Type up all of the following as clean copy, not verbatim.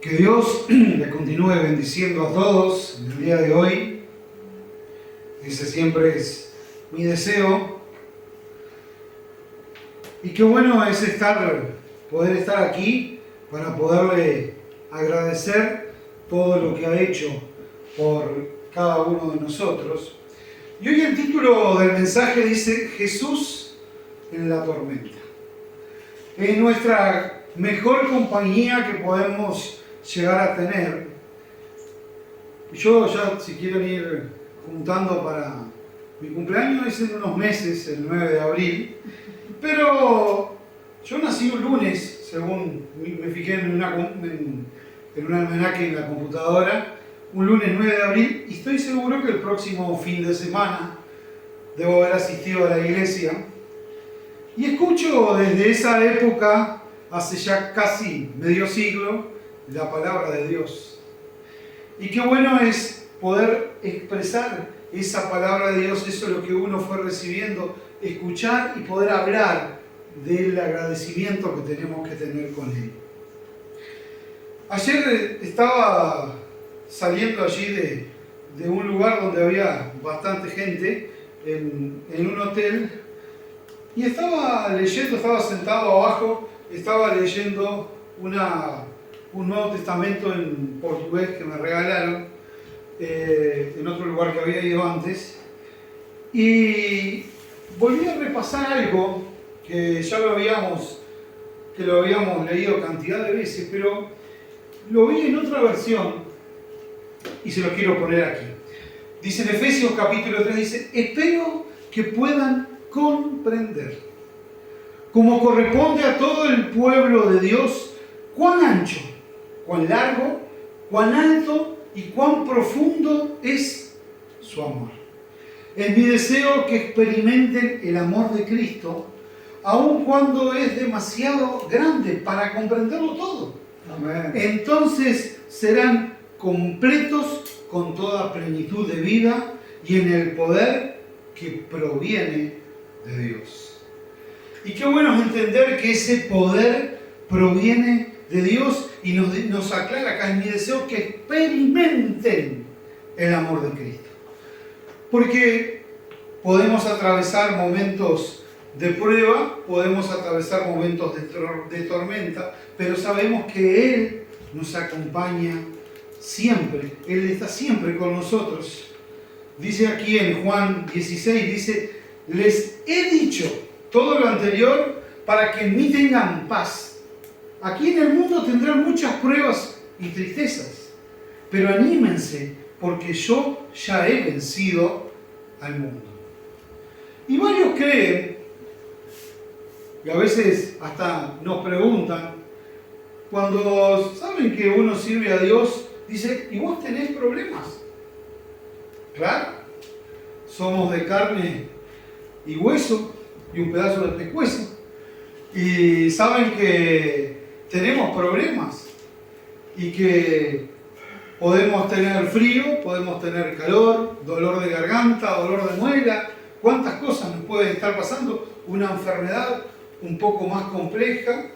Que Dios le continúe bendiciendo a todos en el día de hoy. Ese siempre es mi deseo. Y qué bueno es poder estar aquí para poderle agradecer todo lo que ha hecho por cada uno de nosotros. Y hoy el título del mensaje dice Jesús en la tormenta. Es nuestra mejor compañía que podemos llegar a tener. Yo ya, si quieren ir juntando para mi cumpleaños, es en unos meses, el 9 de abril, pero yo nací un lunes, según me fijé en un almanaque en la computadora, un lunes 9 de abril, y estoy seguro que el próximo fin de semana debo haber asistido a la iglesia. Y escucho desde esa época, hace ya casi medio siglo, la palabra de Dios. Y qué bueno es poder expresar esa palabra de Dios, eso es lo que uno fue recibiendo, escuchar y poder hablar del agradecimiento que tenemos que tener con Él. Ayer estaba saliendo allí de un lugar donde había bastante gente, en un hotel, y estaba sentado abajo, estaba leyendo un Nuevo Testamento en portugués que me regalaron en otro lugar que había ido antes, y volví a repasar algo que ya lo habíamos leído cantidad de veces, pero lo vi en otra versión y se lo quiero poner aquí. Dice en Efesios capítulo 3, dice: espero que puedan comprender, como corresponde a todo el pueblo de Dios, cuán ancho, cuán largo, cuán alto y cuán profundo es su amor. Es mi deseo que experimenten el amor de Cristo, aun cuando es demasiado grande para comprenderlo todo. Amén. Entonces serán completos con toda plenitud de vida y en el poder que proviene de Dios. Y qué bueno es entender que ese poder proviene de Dios y nos aclara acá: es mi deseo que experimenten el amor de Cristo. Porque podemos atravesar momentos de prueba, podemos atravesar momentos de tormenta, pero sabemos que Él nos acompaña siempre. Él está siempre con nosotros. Dice aquí en Juan 16, dice: les he dicho todo lo anterior para que en mí tengan paz. Aquí en el mundo tendrán muchas pruebas y tristezas, pero anímense porque yo ya he vencido al mundo. Y varios creen, y a veces hasta nos preguntan, cuando saben que uno sirve a Dios, dice: ¿y vos tenés problemas? Claro, somos de carne y hueso y un pedazo de pescuezo. Y saben que tenemos problemas y que podemos tener frío, podemos tener calor, dolor de garganta, dolor de muela. ¿Cuántas cosas nos pueden estar pasando? Una enfermedad un poco más compleja.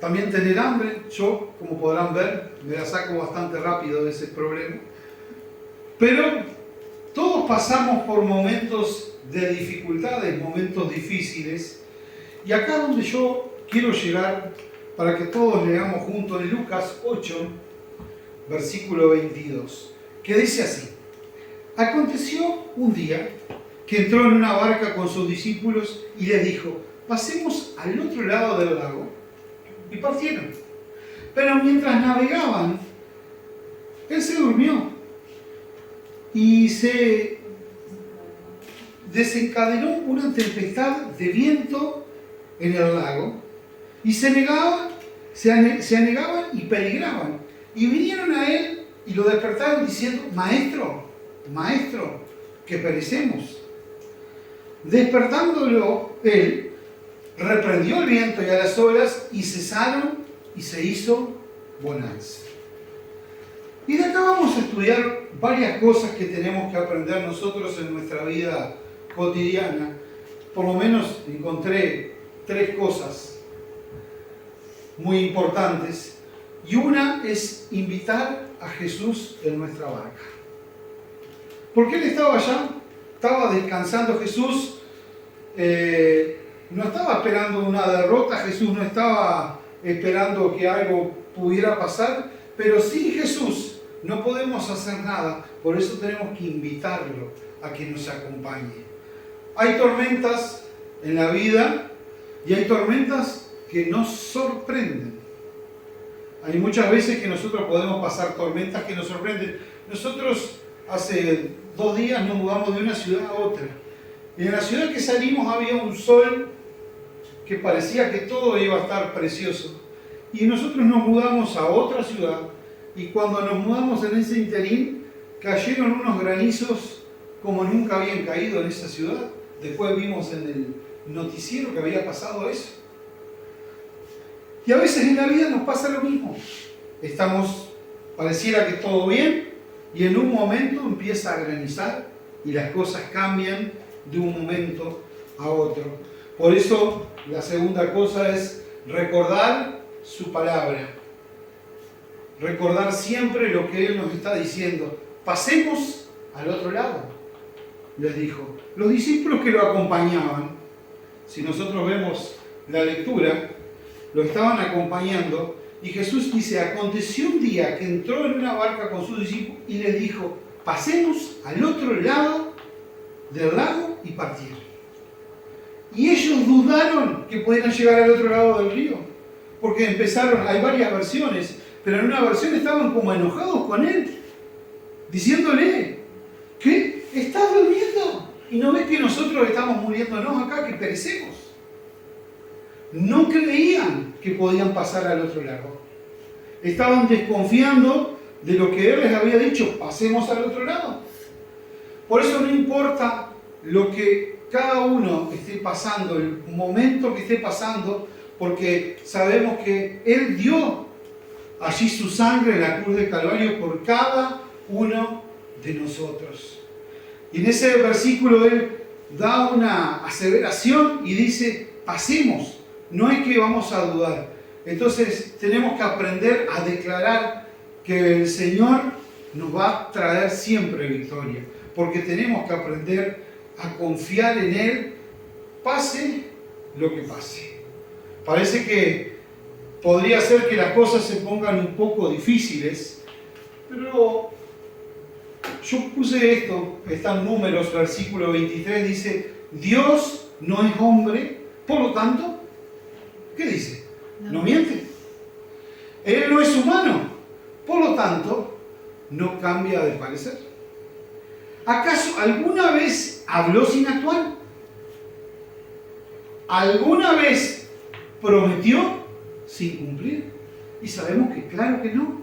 También tener hambre. Yo, como podrán ver, me la saco bastante rápido de ese problema. Pero todos pasamos por momentos de dificultades, momentos difíciles. Y acá donde yo quiero llegar, para que todos leamos juntos, en Lucas 8, versículo 22, que dice así: aconteció un día que entró en una barca con sus discípulos y les dijo: pasemos al otro lado del lago. Y partieron. Pero mientras navegaban, él se durmió y se desencadenó una tempestad de viento en el lago, y se anegaban y peligraban. Y vinieron a él y lo despertaron diciendo: Maestro, Maestro, que perecemos. Despertándolo él, reprendió el viento y a las olas, y cesaron, y se hizo bonanza. Y de acá vamos a estudiar varias cosas que tenemos que aprender nosotros en nuestra vida cotidiana. Por lo menos encontré 3 cosas muy importantes. y una es invitar a Jesús en nuestra barca. Porque Él estaba allá, estaba descansando. Jesús no estaba esperando una derrota, Jesús no estaba esperando que algo pudiera pasar, pero sin Jesús no podemos hacer nada, por eso tenemos que invitarlo a que nos acompañe. Hay tormentas en la vida y hay tormentas que nos sorprenden. Hay muchas veces que nosotros podemos pasar tormentas que nos sorprenden. Nosotros hace 2 días nos mudamos de una ciudad a otra. Y en la ciudad que salimos había un sol que parecía que todo iba a estar precioso. Y nosotros nos mudamos a otra ciudad y cuando nos mudamos en ese interín cayeron unos granizos como nunca habían caído en esa ciudad. Después vimos en el noticiero que había pasado eso. Y a veces en la vida nos pasa lo mismo. Pareciera que todo bien y en un momento empieza a granizar y las cosas cambian de un momento a otro. Por eso la segunda cosa es recordar su palabra. Recordar siempre lo que Él nos está diciendo. Pasemos al otro lado, les dijo. Los discípulos que lo acompañaban, si nosotros vemos la lectura, lo estaban acompañando y Jesús dice, aconteció un día que entró en una barca con sus discípulos y les dijo, pasemos al otro lado del lago y partieron. Y ellos dudaron que pudieran llegar al otro lado del río, porque hay varias versiones, pero en una versión estaban como enojados con él, diciéndole, ¿qué? ¿Estás durmiendo? ¿Y no ves que nosotros estamos muriéndonos acá, que perecemos? No creían que podían pasar al otro lado. Estaban desconfiando de lo que Él les había dicho, pasemos al otro lado. Por eso no importa lo que cada uno esté pasando, el momento que esté pasando, porque sabemos que Él dio allí su sangre en la cruz del Calvario por cada uno de nosotros. Y en ese versículo Él da una aseveración y dice, pasemos, no es que vamos a dudar. Entonces tenemos que aprender a declarar que el Señor nos va a traer siempre victoria, porque tenemos que aprender a confiar en Él, pase lo que pase. Parece que podría ser que las cosas se pongan un poco difíciles, pero yo puse esto, está en Números, versículo 23, dice, Dios no es hombre, por lo tanto, ¿qué dice? No miente. Él no es humano, por lo tanto, no cambia de parecer. ¿Acaso alguna vez habló sin actuar? ¿Alguna vez prometió sin cumplir? Y sabemos que claro que no.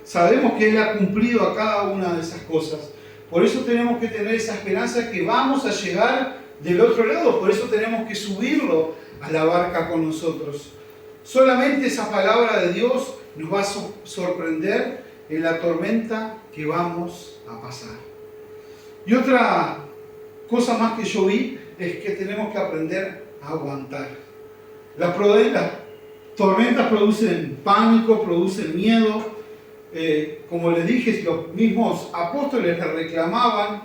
Sabemos que Él ha cumplido a cada una de esas cosas. Por eso tenemos que tener esa esperanza que vamos a llegar del otro lado. Por eso tenemos que subirlo a la barca con nosotros. Solamente esa palabra de Dios nos va a sorprender en la tormenta que vamos a pasar. Y otra cosa más que yo vi es que tenemos que aprender a aguantar. Las tormentas producen pánico, producen miedo. Como les dije, los mismos apóstoles le reclamaban,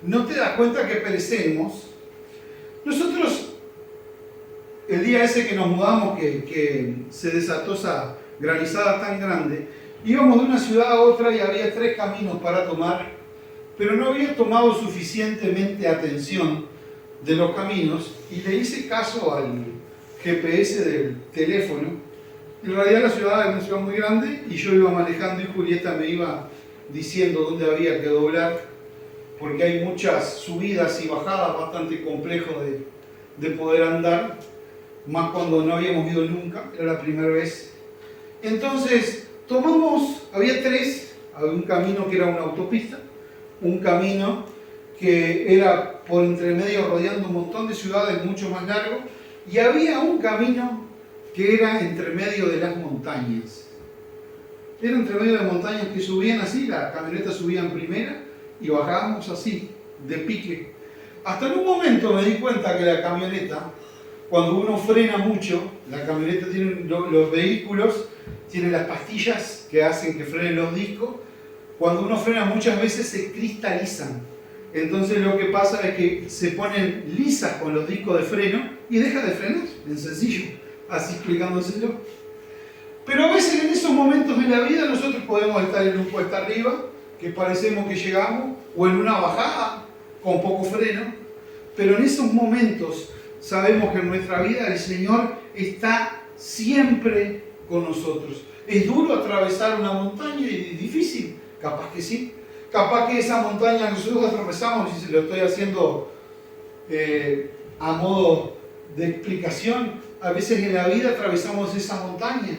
¿no te das cuenta que perecemos? Nosotros, el día ese que nos mudamos, que se desató esa granizada tan grande, íbamos de una ciudad a otra y había 3 caminos para tomar, pero no había tomado suficientemente atención de los caminos y le hice caso al GPS del teléfono. En realidad la ciudad es una ciudad muy grande y yo iba manejando y Julieta me iba diciendo dónde había que doblar, porque hay muchas subidas y bajadas bastante complejas de poder andar, más cuando no habíamos ido nunca, era la primera vez. Entonces había 3, había un camino que era una autopista, un camino que era por entre medio rodeando un montón de ciudades mucho más largo, y había un camino que era entre medio de las montañas. Era entre medio de montañas que subían así, la camioneta subía en primera y bajábamos así, de pique. Hasta en un momento me di cuenta que la camioneta, cuando uno frena mucho, la camioneta los vehículos tiene las pastillas que hacen que frenen los discos. Cuando uno frena muchas veces se cristalizan. Entonces lo que pasa es que se ponen lisas con los discos de freno y deja de frenar, en sencillo, así explicándoselo. Pero a veces en esos momentos de la vida nosotros podemos estar en un cuesta arriba, que parecemos que llegamos, o en una bajada con poco freno, pero en esos momentos sabemos que en nuestra vida el Señor está siempre con nosotros. ¿Es duro atravesar una montaña y difícil? Capaz que sí. Capaz que esa montaña nosotros atravesamos, y se lo estoy haciendo a modo de explicación, a veces en la vida atravesamos esa montaña.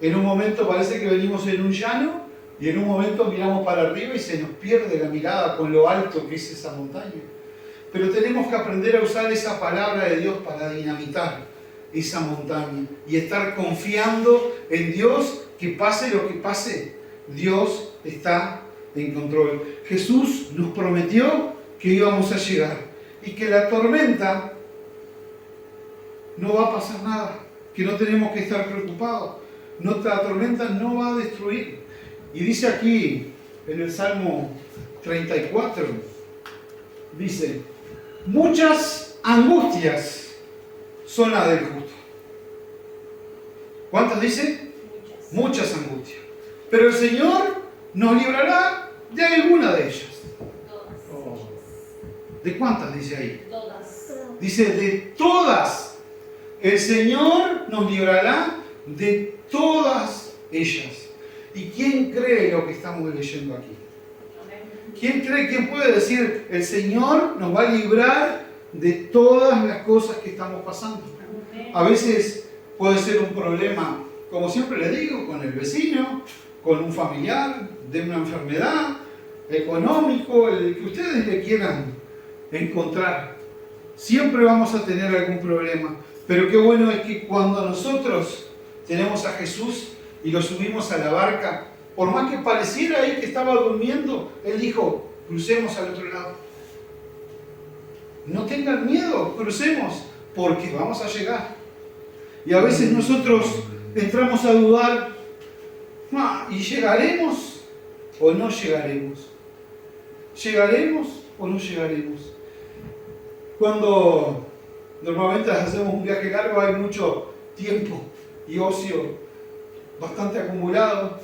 En un momento parece que venimos en un llano y en un momento miramos para arriba y se nos pierde la mirada con lo alto que es esa montaña. Pero tenemos que aprender a usar esa palabra de Dios para dinamitar esa montaña y estar confiando en Dios, que pase lo que pase, Dios está en control. Jesús nos prometió que íbamos a llegar y que la tormenta no va a pasar nada, que no tenemos que estar preocupados. Nuestra tormenta no va a destruir. Y dice aquí en el Salmo 34, dice: muchas angustias son las del justo. ¿Cuántas dice? Muchas angustias. Pero el Señor nos librará de alguna de ellas. Todas. ¿De cuántas dice ahí? Todas. Dice de todas. El Señor nos librará de todas ellas. ¿Y quién cree lo que estamos leyendo aquí? ¿Quién cree, quién puede decir, el Señor nos va a librar de todas las cosas que estamos pasando? A veces puede ser un problema, como siempre le digo, con el vecino, con un familiar, de una enfermedad, económico, el que ustedes le quieran encontrar. Siempre vamos a tener algún problema. Pero qué bueno es que cuando nosotros tenemos a Jesús y lo subimos a la barca, por más que pareciera ahí que estaba durmiendo, Él dijo, crucemos al otro lado. No tengan miedo, crucemos, porque vamos a llegar. Y a veces nosotros entramos a dudar, ¿y llegaremos o no llegaremos? ¿Llegaremos o no llegaremos? Cuando normalmente hacemos un viaje largo hay mucho tiempo y ocio bastante acumulado.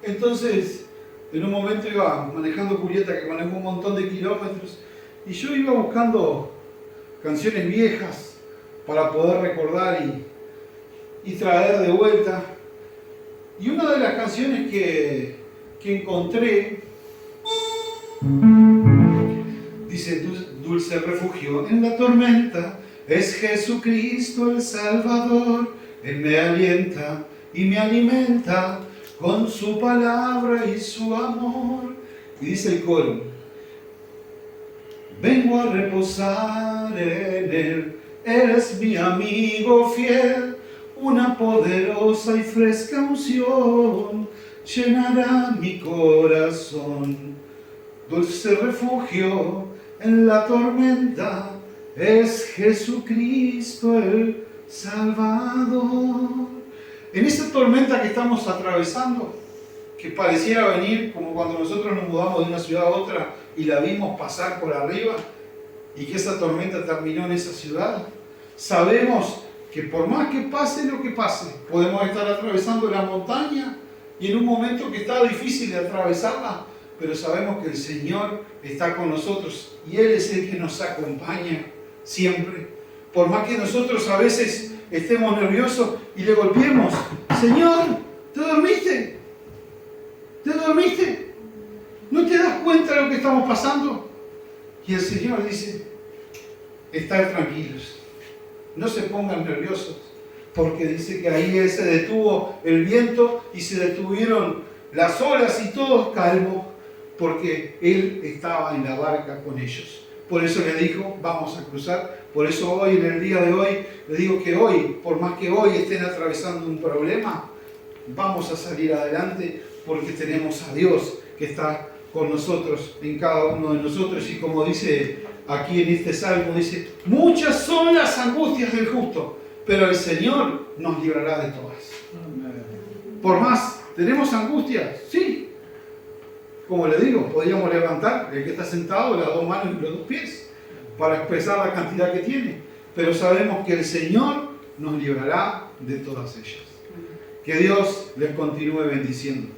Entonces, en un momento iba manejando Julieta, que maneja un montón de kilómetros, y yo iba buscando canciones viejas para poder recordar y traer de vuelta. Y una de las canciones que encontré dice: dulce refugio en la tormenta es Jesucristo el Salvador. Él me alienta y me alimenta con su palabra y su amor. Y dice el coro: vengo a reposar en Él, Él es mi amigo fiel. Una poderosa y fresca unción llenará mi corazón. Dulce refugio en la tormenta es Jesucristo el Salvador. En esta tormenta que estamos atravesando, que pareciera venir como cuando nosotros nos mudamos de una ciudad a otra y la vimos pasar por arriba, y que esa tormenta terminó en esa ciudad, sabemos que por más que pase lo que pase, podemos estar atravesando la montaña y en un momento que está difícil de atravesarla, pero sabemos que el Señor está con nosotros y Él es el que nos acompaña siempre. Por más que nosotros a veces estemos nerviosos y le golpeemos: Señor, ¿te dormiste? ¿Te dormiste? ¿No te das cuenta de lo que estamos pasando? Y el Señor dice: estad tranquilos, no se pongan nerviosos, porque dice que ahí se detuvo el viento y se detuvieron las olas y todos calmos, porque Él estaba en la barca con ellos. Por eso le dijo: vamos a cruzar. Por eso hoy, en el día de hoy, le digo que hoy, por más que hoy estén atravesando un problema, vamos a salir adelante, porque tenemos a Dios que está con nosotros, en cada uno de nosotros. Y como dice aquí en este salmo, dice: muchas son las angustias del justo, pero el Señor nos librará de todas. Por más, ¿tenemos angustias? Sí. Como le digo, podríamos levantar el que está sentado las dos manos y los dos pies para expresar la cantidad que tiene. Pero sabemos que el Señor nos librará de todas ellas. Que Dios les continúe bendiciendo.